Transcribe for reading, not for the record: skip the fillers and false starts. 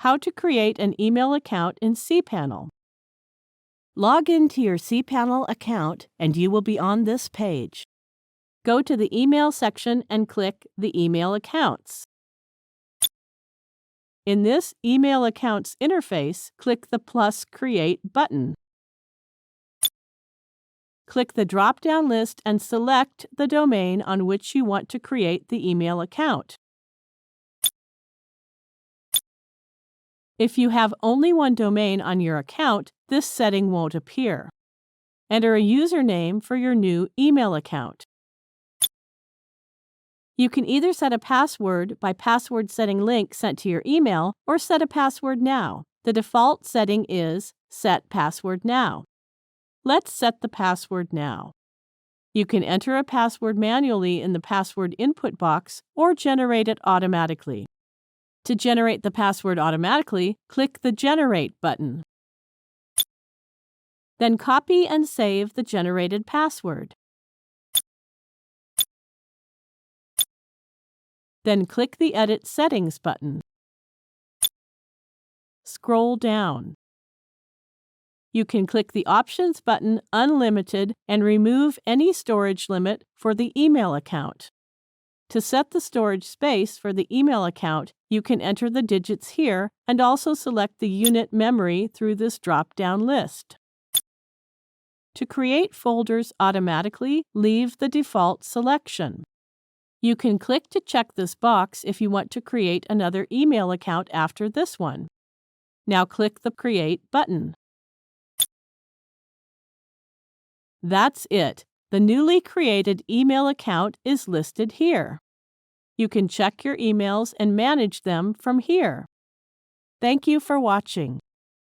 How to create an email account in cPanel. Log into your cPanel account and you will be on this page. Go to the Email section and click the Email Accounts. In this Email Accounts interface, click the +Create button. Click the drop-down list and select the domain on which you want to create the email account. If you have only one domain on your account, this setting won't appear. Enter a username for your new email account. You can either set a password by password setting link sent to your email or set a password now. The default setting is Set Password Now. Let's set the password now. You can enter a password manually in the password input box or generate it automatically. To generate the password automatically, click the Generate button. Then copy and save the generated password. Then click the Edit Settings button. Scroll down. You can click the Options button Unlimited and remove any storage limit for the email account. To set the storage space for the email account, you can enter the digits here and also select the unit memory through this drop-down list. To create folders automatically, leave the default selection. You can click to check this box if you want to create another email account after this one. Now click the Create button. That's it. The newly created email account is listed here. You can check your emails and manage them from here. Thank you for watching.